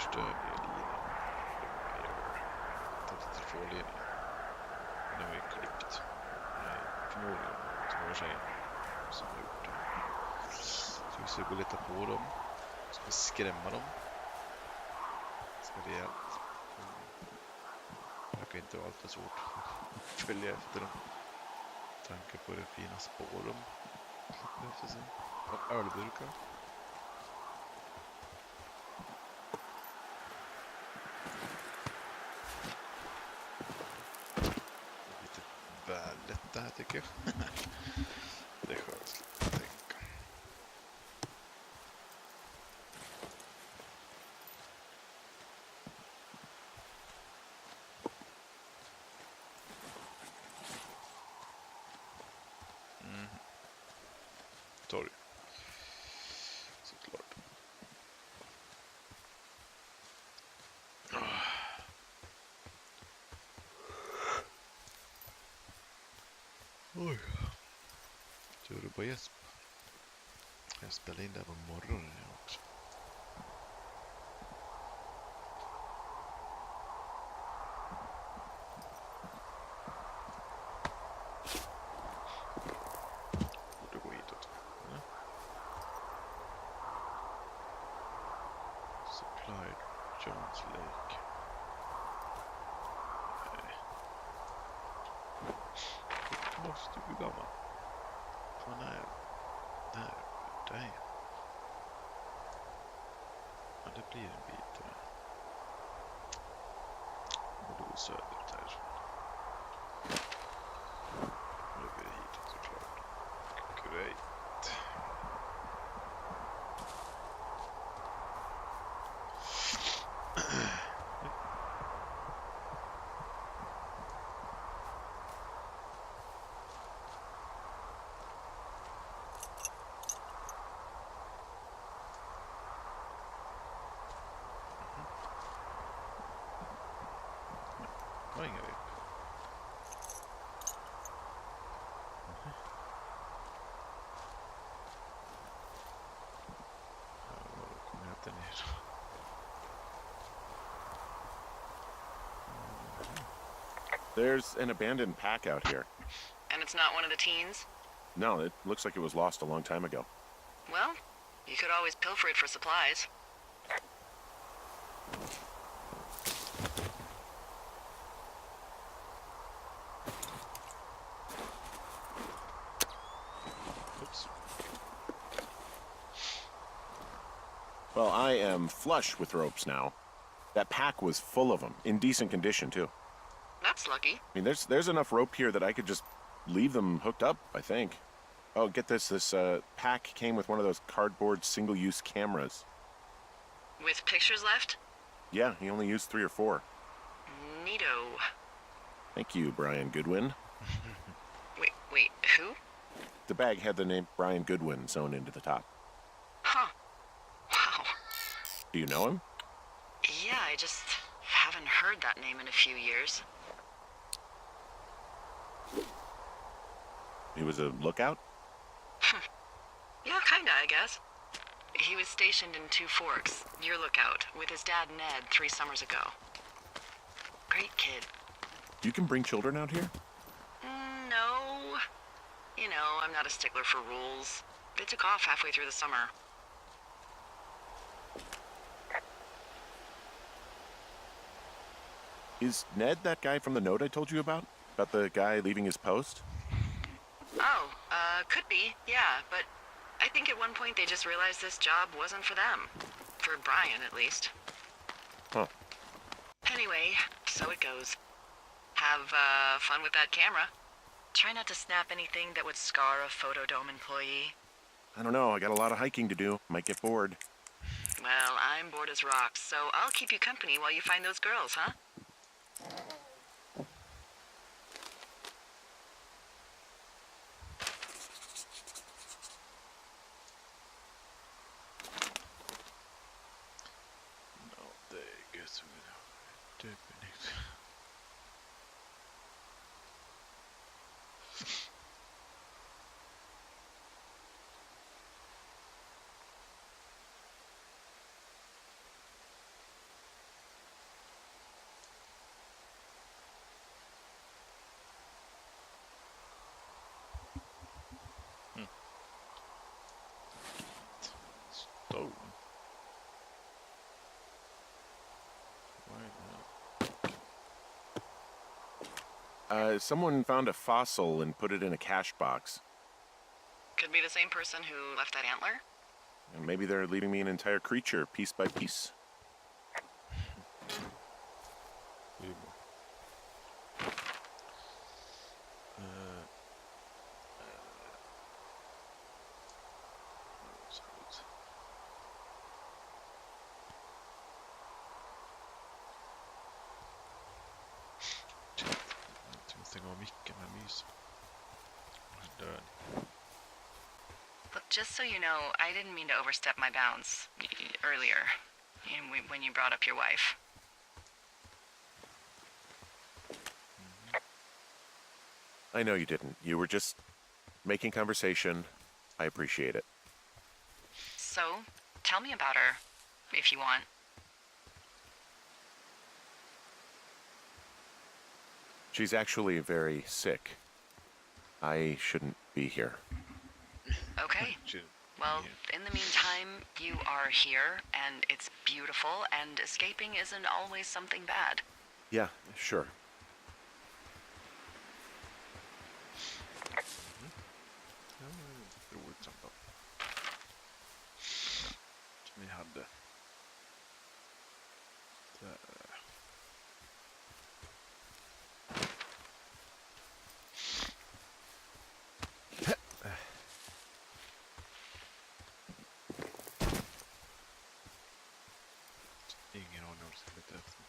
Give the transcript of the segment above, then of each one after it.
förstör elgilan. Tappade telefonledningen. Nu är vi klippt. Förmodligen två tjejer som har gjort det. Så vi ska gå och leta på dem. Ska vi skrämma dem. Ska vi allt. Det verkar inte vara allt för svårt att följa efter dem. Tanke på det fina spår de släpper efter sig. Av ölburkar. Lite väl lätt det här tycker jag. Det är skönt att tänka. Torg. Såklart. Oj. Tror du på Jesp? Jag spelade in det här på morgonen också. Borde gå hitåt. Ja. Supplied Jones Lake. Nej. Det måste bli gammal. Fan är där. Där. Ja, det blir en bit där. Borde gå söderut här. Nu blir det hitåt såklart. Great. Var inga rep. Då kommer jag inte ner. There's an abandoned pack out here. And it's not one of the teens? No, it looks like it was lost a long time ago. Well, you could always pilfer it for supplies. Oops. Well, I am flush with ropes now. That pack was full of them, in decent condition too. That's lucky. I mean, there's enough rope here that I could just leave them hooked up, I think. Oh, get this. This pack came with one of those cardboard single-use cameras. With pictures left? Yeah, he only used 3 or 4. Neato. Thank you, Brian Goodwin. Wait, who? The bag had the name Brian Goodwin sewn into the top. Huh. Wow. Do you know him? Yeah, I just haven't heard that name in a few years. He was a lookout? Yeah, kinda, I guess. He was stationed in Two Forks, your lookout, with his dad Ned 3 summers ago. Great kid. You can bring children out here? No. You know, I'm not a stickler for rules. They took off halfway through the summer. Is Ned that guy from the note I told you about? About the guy leaving his post? Oh, could be, yeah, but I think at one point they just realized this job wasn't for them. For Brian, at least. Huh. Anyway, so it goes. Have, fun with that camera. Try not to snap anything that would scar a Photodome employee. I don't know. I got a lot of hiking to do. Might get bored. Well, I'm bored as rocks, so I'll keep you company while you find those girls, huh? No, det är gött som det är nytt. Someone found a fossil and put it in a cash box. Could be the same person who left that antler. And maybe they're leaving me an entire creature, piece by piece. Humor. Så ut. Jag tror stänga av micken med mys. Död. Look, just so you know, I didn't mean to overstep my bounds earlier when you brought up your wife. I know you didn't. You were just making conversation. I appreciate it. So, tell me about her, if you want. She's actually very sick. I shouldn't be here. Okay. Well, in the meantime, you are here, and it's beautiful, and escaping isn't always something bad. Yeah, sure. Roligt samtal. Som vi hade. Där. Ingen aning om det lite efter.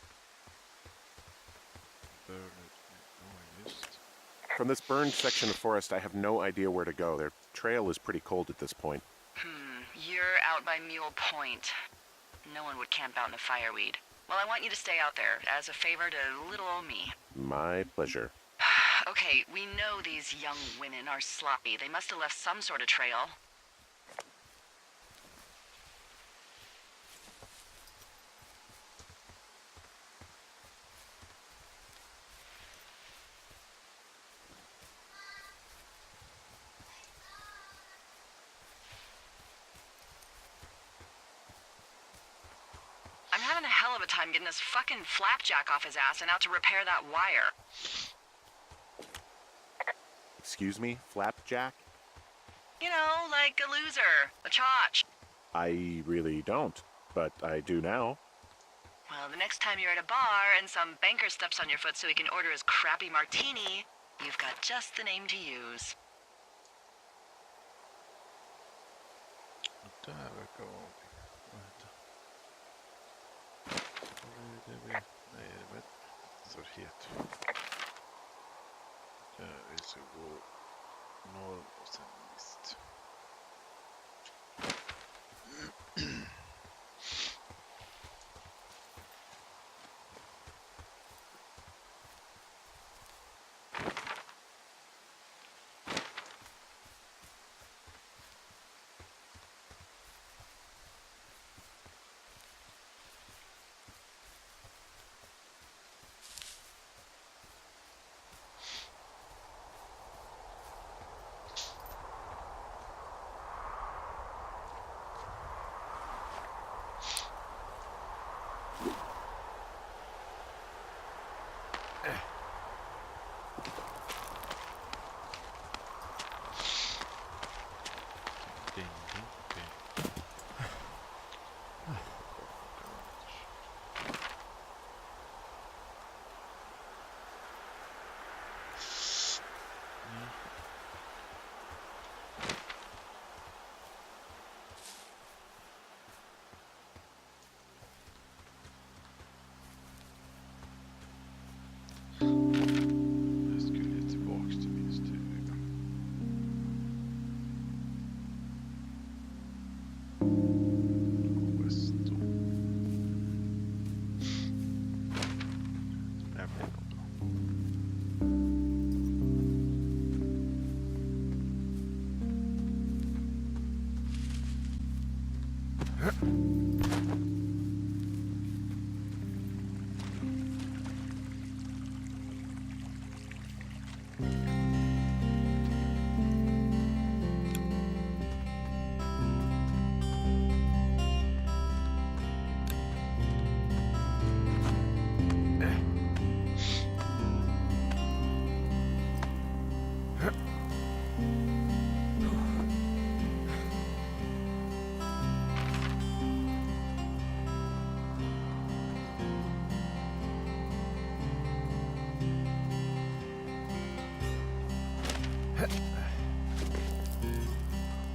Just. From this burned section of forest, I have no idea where to go. Their trail is pretty cold at this point. You're out by Mule Point. No one would camp out in the fireweed. Well, I want you to stay out there, as a favor to little old me. My pleasure. Okay, we know these young women are sloppy. They must have left some sort of trail. I'm having a hell of a time getting this fucking flapjack off his ass and out to repair that wire. Excuse me, Flapjack? You know, like a loser, a chotch. I really don't, but I do now. Well, the next time you're at a bar and some banker steps on your foot so he can order his crappy martini, you've got just the name to use. Där verkar vara någonting. Vad heter det? Nej, det vet så heter vi ska gå norr och sen visst.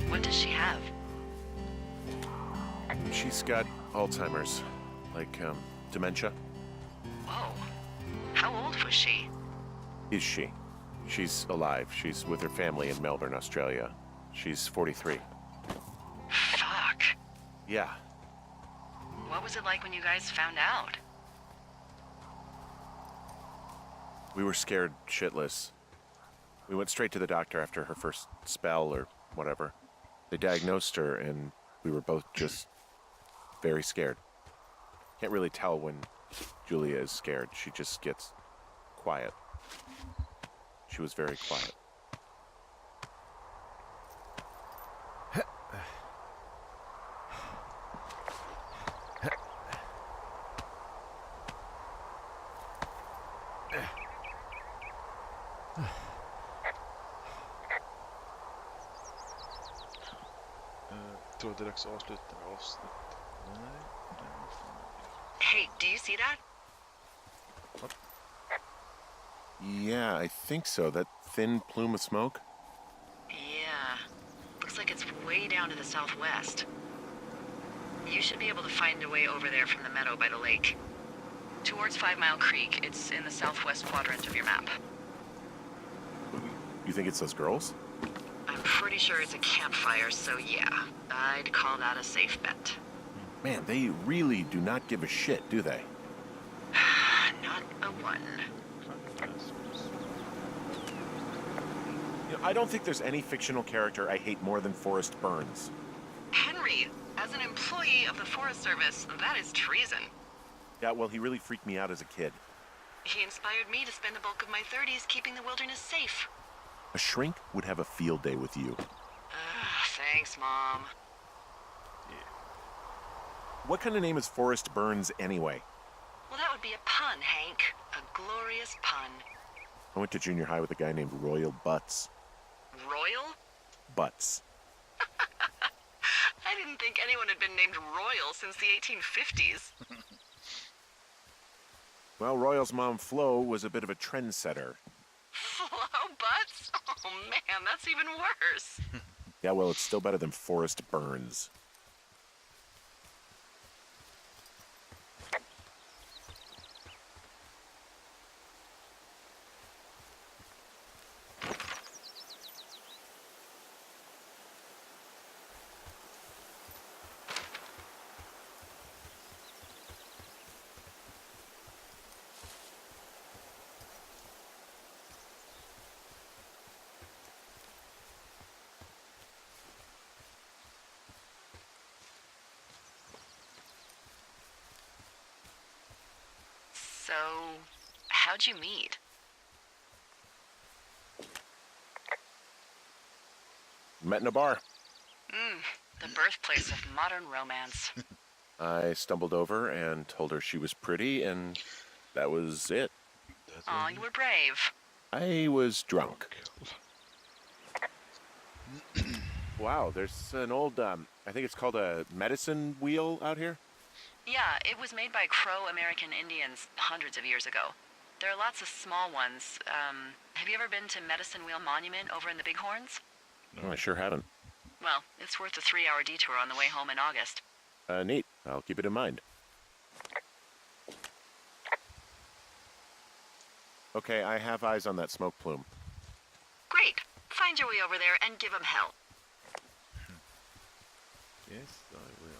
What does she have? She's got Alzheimer's, like, dementia. Whoa. How old was she? Is she? She's alive. She's with her family in Melbourne, Australia. She's 43. Fuck. Yeah. What was it like when you guys found out? We were scared shitless. We went straight to the doctor after her first spell or whatever. They diagnosed her, and we were both just very scared. Can't really tell when Julia is scared. She just gets quiet. She was very quiet. Tror det är dags att avsluta avsnitt. Nej. Hey, do you see that? Yeah, I think so. That thin plume of smoke? Yeah. Looks like it's way down to the southwest. You should be able to find a way over there from the meadow by the lake. Towards 5 Mile Creek. It's in the southwest quadrant of your map. You think it's those girls? I'm pretty sure it's a campfire, so yeah. I'd call that a safe bet. Man, they really do not give a shit, do they? Not a one. You know, I don't think there's any fictional character I hate more than Forrest Byrnes. Henry, as an employee of the Forest Service, that is treason. Yeah, well, he really freaked me out as a kid. He inspired me to spend the bulk of my 30s keeping the wilderness safe. A shrink would have a field day with you. Thanks, Mom. What kind of name is Forrest Byrnes anyway? Well, that would be a pun, Hank. A glorious pun. I went to junior high with a guy named Royal Butts. Royal? Butts. I didn't think anyone had been named Royal since the 1850s. Well, Royal's mom, Flo, was a bit of a trendsetter. Flo Butts? Oh, man, that's even worse. Yeah, well, it's still better than Forrest Byrnes. So, how'd you meet? Met in a bar. The birthplace of modern romance. I stumbled over and told her she was pretty, and that was it. Aw, you were brave. I was drunk. Wow, there's an old, I think it's called a medicine wheel out here. Yeah, it was made by Crow American Indians hundreds of years ago. There are lots of small ones. Have you ever been to Medicine Wheel Monument over in the Bighorns? No, I sure haven't. Well, it's worth a 3-hour detour on the way home in August. Neat. I'll keep it in mind. Okay, I have eyes on that smoke plume. Great. Find your way over there and give 'em hell. Yes, I will.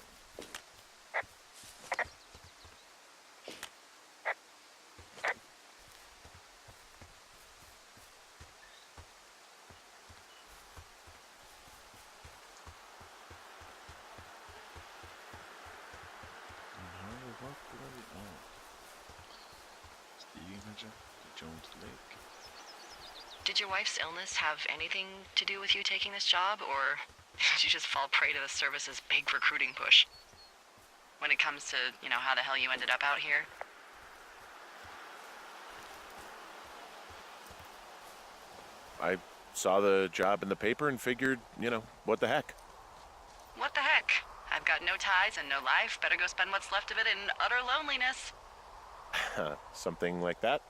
Stigen kanske? Jones Lake. Did your wife's illness have anything to do with you taking this job, or did you just fall prey to the service's big recruiting push? When it comes to, how the hell you ended up out here? I saw the job in the paper and figured, what the heck. What the heck? I've got no ties and no life. Better go spend what's left of it in utter loneliness. Something like that.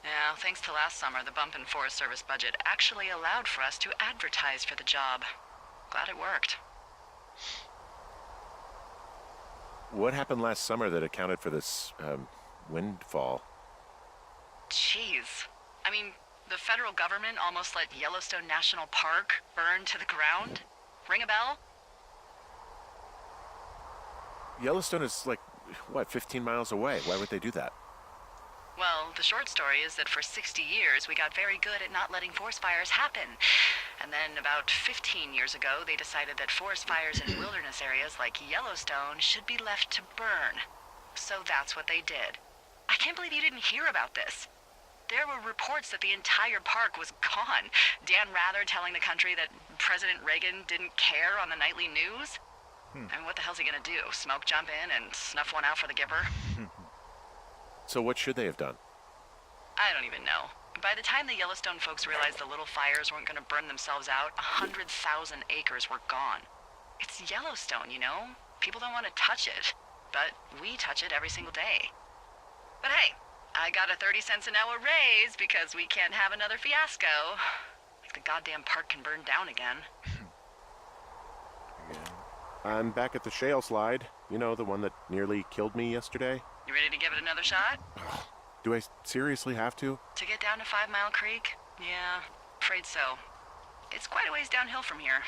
Yeah, thanks to last summer, the bump in Forest Service budget actually allowed for us to advertise for the job. Glad it worked. What happened last summer that accounted for this windfall? Jeez. I mean, the federal government almost let Yellowstone National Park burn to the ground? Ring a bell? Yellowstone is like, what, 15 miles away? Why would they do that? Well, the short story is that for 60 years, we got very good at not letting forest fires happen. And then about 15 years ago, they decided that forest fires in wilderness areas like Yellowstone should be left to burn. So that's what they did. I can't believe you didn't hear about this. There were reports that the entire park was gone. Dan Rather telling the country that President Reagan didn't care on the nightly news. I mean, what the hell's he gonna do? Smoke jump in and snuff one out for the Gipper? So what should they have done? I don't even know. By the time the Yellowstone folks realized the little fires weren't gonna burn themselves out, 100,000 acres were gone. It's Yellowstone, you know? People don't want to touch it. But we touch it every single day. But hey, I got a 30 cents an hour raise because we can't have another fiasco. Like the goddamn park can burn down again. I'm back at the shale slide. You know, the one that nearly killed me yesterday. You ready to give it another shot? Do I seriously have to? To get down to 5 Mile Creek? Yeah, afraid so. It's quite a ways downhill from here.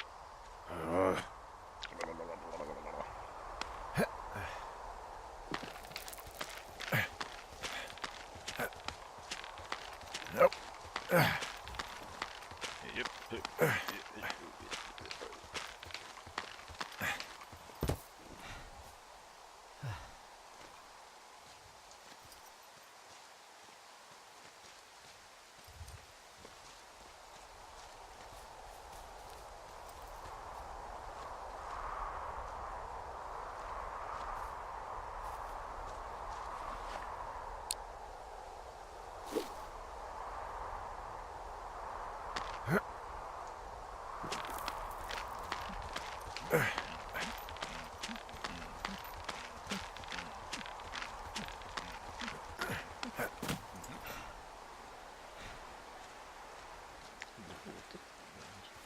Nope. Yep.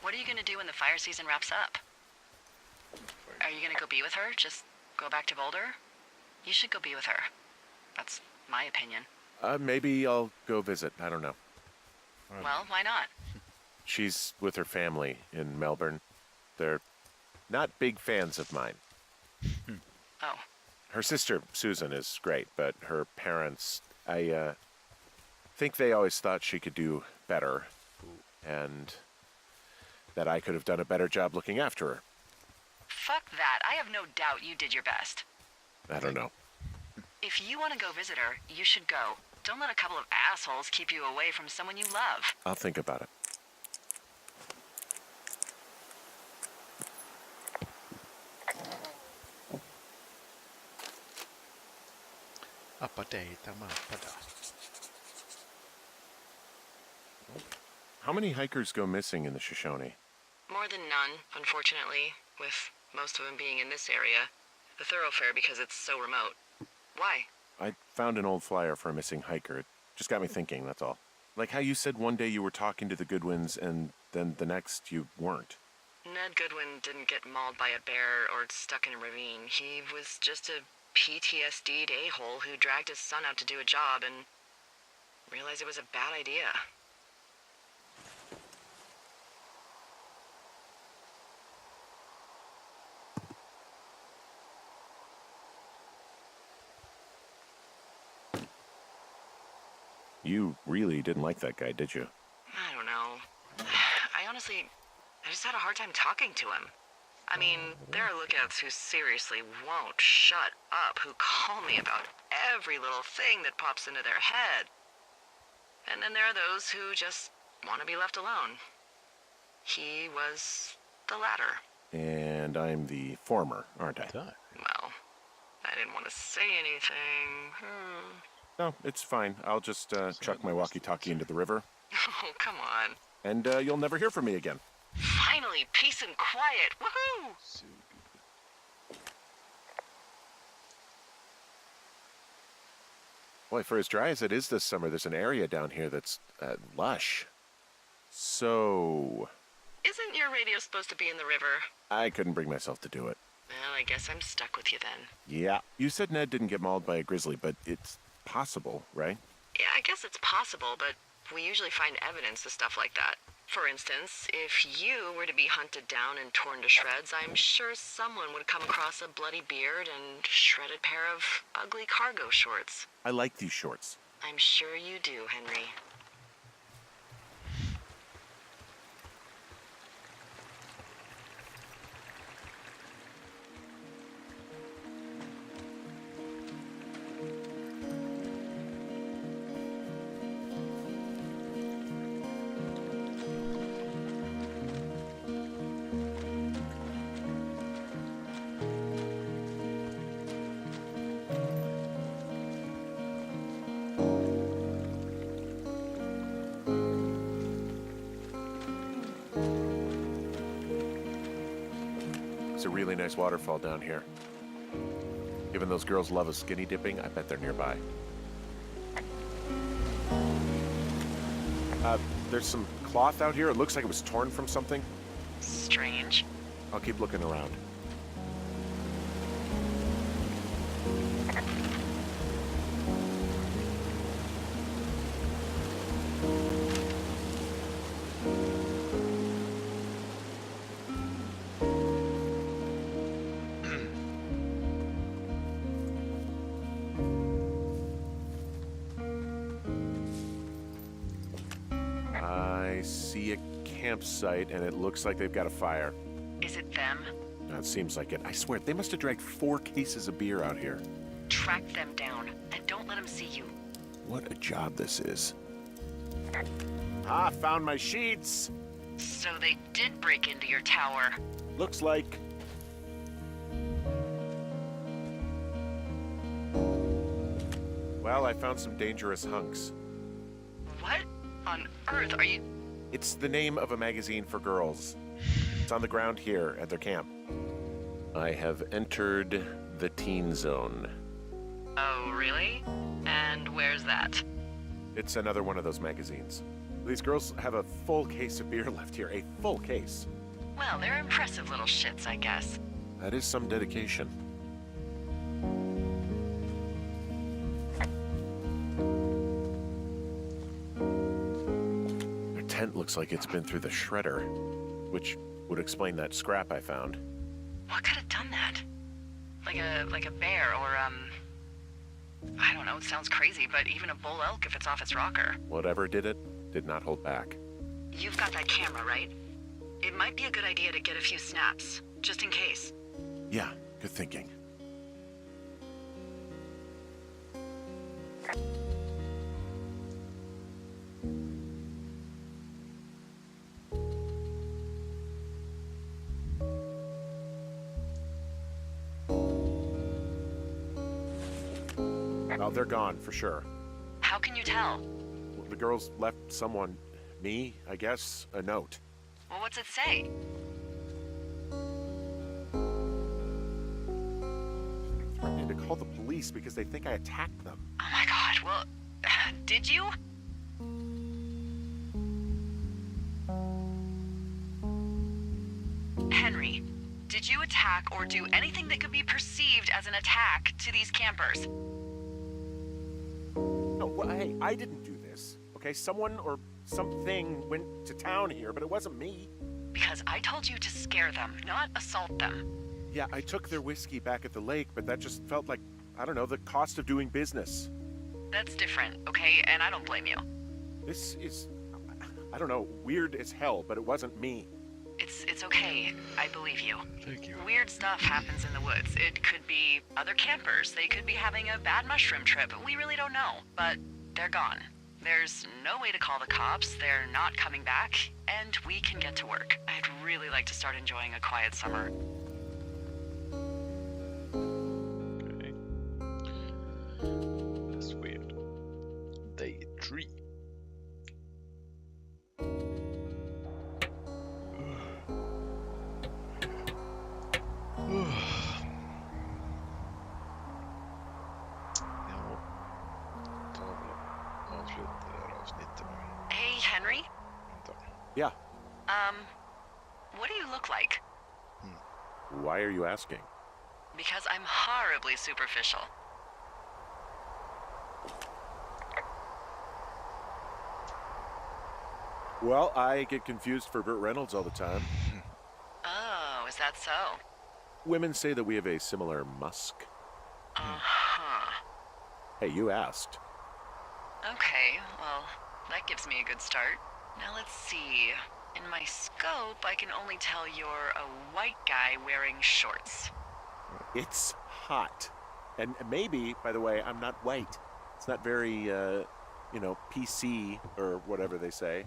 What are you gonna do when the fire season wraps up? Are you gonna go be with her? Just go back to Boulder? You should go be with her. That's my opinion. Maybe I'll go visit. I don't know. Well, why not? She's with her family in Melbourne. They're not big fans of mine. Oh, Her sister, Susan, is great, but her parents, I think they always thought she could do better, and that I could have done a better job looking after her. fuck that. I have no doubt you did your best. I don't know. If you want to go visit her, you should go. Don't let a couple of assholes keep you away from someone you love. I'll think about it. Appadeita mappada. How many hikers go missing in the Shoshone? More than none, unfortunately, with most of them being in this area. The thoroughfare because it's so remote. Why? I found an old flyer for a missing hiker. It just got me thinking, that's all. Like how you said one day you were talking to the Goodwins and then the next you weren't. Ned Goodwin didn't get mauled by a bear or stuck in a ravine. He was just a PTSD'd a-hole who dragged his son out to do a job and realized it was a bad idea. You really didn't like that guy, did you? I don't know. I just had a hard time talking to him. I mean, there are lookouts who seriously won't shut up, who call me about every little thing that pops into their head. And then there are those who just want to be left alone. He was the latter. And I'm the former, aren't I? Well, I didn't want to say anything. No, it's fine. I'll just chuck my walkie-talkie into the river. Oh, come on. And you'll never hear from me again. Finally, peace and quiet. Woohoo! So good. Boy, for as dry as it is this summer, there's an area down here that's lush. So... Isn't your radio supposed to be in the river? I couldn't bring myself to do it. Well, I guess I'm stuck with you then. Yeah. You said Ned didn't get mauled by a grizzly, but it's possible, right? Yeah, I guess it's possible, but we usually find evidence of stuff like that. For instance, if you were to be hunted down and torn to shreds, I'm sure someone would come across a bloody beard and shredded pair of ugly cargo shorts. I like these shorts. I'm sure you do, Henry. It's a really nice waterfall down here. Given those girls love a skinny dipping, I bet they're nearby. There's some cloth out here. It looks like it was torn from something. Strange. I'll keep looking around. I see a campsite, and it looks like they've got a fire. Is it them? That seems like it. I swear, they must have dragged 4 cases of beer out here. Track them down, and don't let them see you. What a job this is. Ah, found my sheets! So they did break into your tower. Looks like... Well, I found some dangerous hunks. What on earth are you... It's the name of a magazine for girls. It's on the ground here at their camp. I have entered the teen zone. Oh, really? And where's that? It's another one of those magazines. These girls have a full case of beer left here. A full case. Well, they're impressive little shits, I guess. That is some dedication. Their tent looks like it's been through the shredder, which would explain that scrap I found. What could have done that? Like a bear or, I don't know, it sounds crazy, but even a bull elk if it's off its rocker. Whatever did it, did not hold back. You've got that camera, right? It might be a good idea to get a few snaps, just in case. Yeah, good thinking. Well, they're gone, for sure. How can you tell? The girls left someone, me, I guess, a note. Well, what's it say? Threatening to call the police because they think I attacked them. Oh my god, well, did you? Henry, did you attack or do anything that could be perceived as an attack to these campers? No, well, hey, I didn't do this, okay? Someone or something went to town here, but it wasn't me. Because I told you to scare them, not assault them. Yeah, I took their whiskey back at the lake, but that just felt like, I don't know, the cost of doing business. That's different, okay? And I don't blame you. This is, I don't know, weird as hell, but it wasn't me. It's okay. I believe you. Thank you. Weird stuff happens in the woods. It could be other campers. They could be having a bad mushroom trip. We really don't know. But they're gone. There's no way to call the cops. They're not coming back. And we can get to work. I'd really like to start enjoying a quiet summer. Okay. That's weird. Day 3. Ja. avsluta det här avsnittet nu. Hey, Henry? Vänta. Yeah. What do you look like? Why are you asking? Because I'm horribly superficial. Well, I get confused for Burt Reynolds all the time. Oh, is that so? Women say that we have a similar musk. Uh-huh. Hey, you asked. Okay, well, that gives me a good start. Now let's see. In my scope, I can only tell you're a white guy wearing shorts. It's hot. And maybe, by the way, I'm not white. It's not very, PC or whatever they say.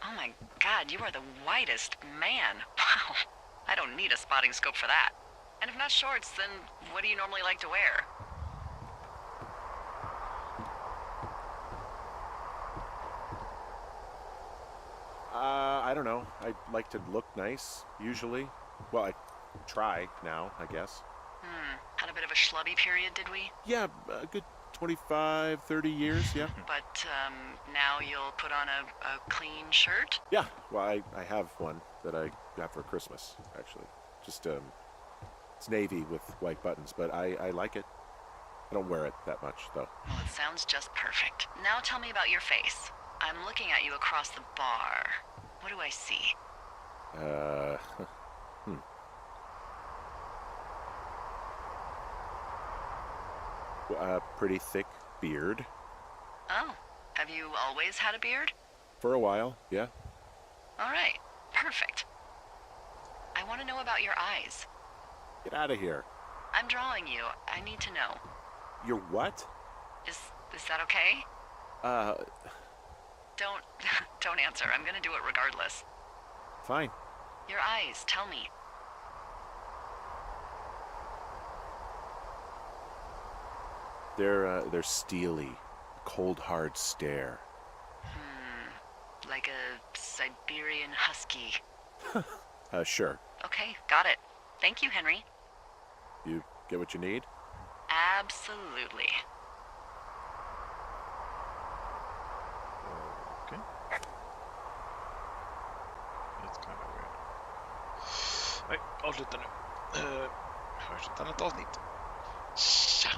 Oh my god, you are the whitest man. Wow. I don't need a spotting scope for that. And if not shorts, then what do you normally like to wear? I don't know. I like to look nice, usually. Well, I try now, I guess. Had a bit of a schlubby period, did we? Yeah, a good 25, 30 years, yeah. But, now you'll put on a clean shirt? Yeah, well, I have one that I got for Christmas, actually. Just, it's navy with white buttons, but I like it. I don't wear it that much, though. Well, it sounds just perfect. Now tell me about your face. I'm looking at you across the bar. What do I see? A pretty thick beard. Oh, have you always had a beard? For a while, yeah. All right, perfect. I want to know about your eyes. Get out of here. I'm drawing you. I need to know. You're what? Is that okay? Don't answer. I'm gonna do it regardless. Fine. Your eyes, tell me. They're steely, cold, hard stare. Like a Siberian husky. Sure. Okay, got it. Thank you, Henry. You get what you need? Absolutely. Okej. That's kind of weird. Nej, avsluta nu. Hörs ett annat avsnitt. Tja!